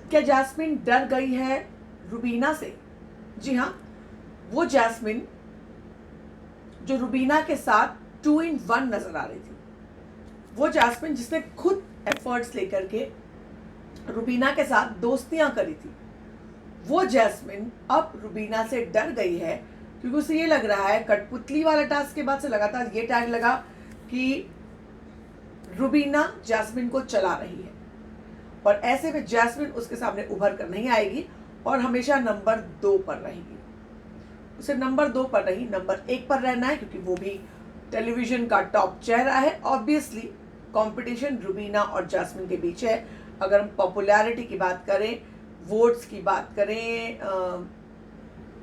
क्या जैस्मिन डर गई है रुबीना से? जी हाँ, वो जैस्मिन जो रुबीना के साथ 2 in 1 नजर आ रही थी, वो जैस्मिन जिसने खुद एफर्ट्स लेकर के रुबीना के साथ दोस्तियां करी थी, वो जैस्मिन अब रुबीना से डर गई है, क्योंकि उसे ये लग रहा है, कठपुतली वाला टास्क के बाद से लगातार ये टैग लगा कि रुबीना जैस्मिन को चला रही है, और ऐसे में जैस्मिन उसके सामने उभर कर नहीं आएगी और हमेशा नंबर 2 पर रहेगी। उसे नंबर 2 पर नहीं, नंबर 1 पर रहना है, क्योंकि वो भी टेलीविजन का टॉप चेहरा है। ऑब्वियसली कंपटीशन रुबीना और जैस्मिन के बीच है। अगर हम पॉपुलैरिटी की बात करें, वोट्स की बात करें,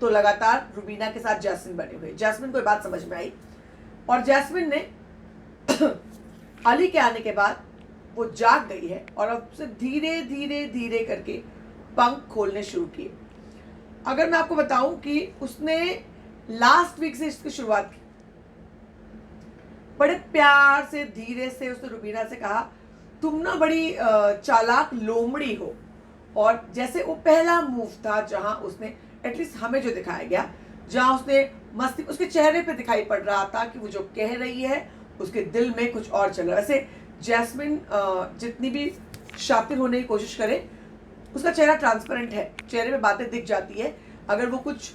तो लगातार रुबीना के साथ जैस्मिन बने हुए। जैस्मिन को ये बात समझ में आई, और जैस्मिन ने अली के आने के बाद वो जाग गई है और अब से धीरे धीरे धीरे करके पंख खोलने शुरू किए। अगर मैं आपको बताऊं कि उसने लास्ट वीक से इसकी शुरुआत की, बड़े प्यार से धीरे से उसने रुबीना से कहा, तुम ना बड़ी चालाक लोमड़ी हो। और जैसे वो पहला मूव था जहां उसने एटलीस्ट हमें जो दिखाया गया, जहां उसने मस्ती, उसके चेहरे पे दिखाई पड़ रहा था कि वो जो कह रही है उसके दिल में कुछ और चल रहा है। वैसे जैस्मिन जितनी भी शातिर होने की कोशिश करे, उसका चेहरा ट्रांसपेरेंट है, चेहरे पे बातें दिख जाती है। अगर वो कुछ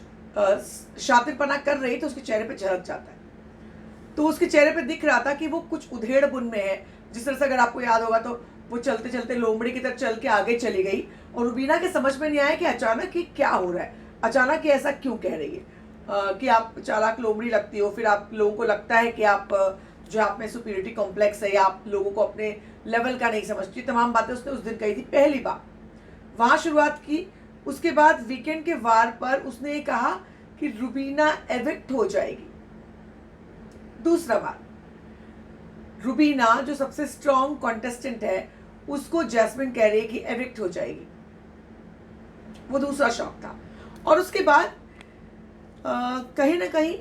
शातिरपना कर रही तो उसके चेहरे पे झलक जाता है। तो उसके चेहरे पे दिख रहा था कि वो कुछ उधेड़ बुन में है। जिस तरह से अगर आपको याद होगा तो वो चलते चलते लोमड़ी की तरफ चल के आगे चली गई, और रुबीना के समझ में नहीं आया कि अचानक ही क्या हो रहा है, अचानक ही ऐसा क्यों कह रही है कि आप चालाक लोमड़ी लगती हो। फिर आप लोगों को लगता है कि आप जो आप में सुपीरियरिटी कॉम्प्लेक्स है, या आप लोगों को अपने लेवल का नहीं समझती। तमाम बातें उसने उस दिन कही थी पहली बार, वहां शुरुआत की। उसके बाद वीकेंड के वार पर उसने ये कहा कि रुबीना एविक्ट हो जाएगी। दूसरा बार, रुबीना जो सबसे स्ट्रॉन्ग कॉन्टेस्टेंट है, उसको जैस्मिन कह रही है कि एविक्ट हो जाएगी। वो दूसरा शॉक था। और उसके बाद कहीं ना कहीं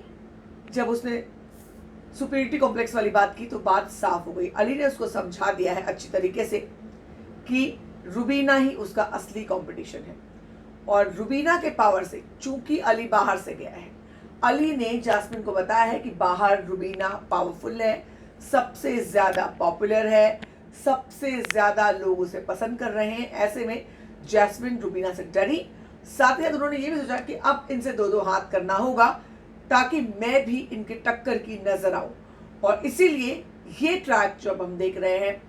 जब उसने सुपीरियरिटी कॉम्प्लेक्स वाली बात की तो बात साफ हो गई। अली ने उसको समझा दिया है अच्छी तरीके से कि रुबीना ही उसका असली कंपटीशन है, और रुबीना के पावर से, चूंकि अली बाहर से गया है, अली ने जैस्मिन को बताया है कि बाहर रुबीना पावरफुल है, सबसे ज्यादा पॉपुलर है, सबसे ज्यादा लोग उसे पसंद कर रहे हैं। ऐसे में जैस्मिन रुबीना से डरी। साथ ही उन्होंने ये भी सोचा कि अब इनसे दो दो हाथ करना होगा ताकि मैं भी इनके टक्कर की नजर आऊं। और इसीलिए ये ट्रैक जो अब हम देख रहे हैं,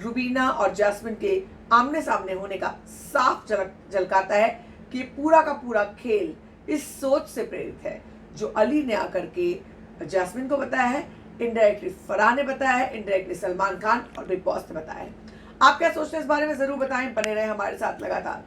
रुबीना और जैस्मिन के आमने सामने होने का साफ झलकाता है कि पूरा का पूरा खेल इस सोच से प्रेरित है जो अली ने आकर के जैस्मिन को बताया है, इनडायरेक्टली फराह ने बताया है, इनडायरेक्टली सलमान खान और बिग बॉस ने बताया है। आप क्या सोचते हैं इस बारे में जरूर बताएं। बने रहे हमारे साथ लगातार।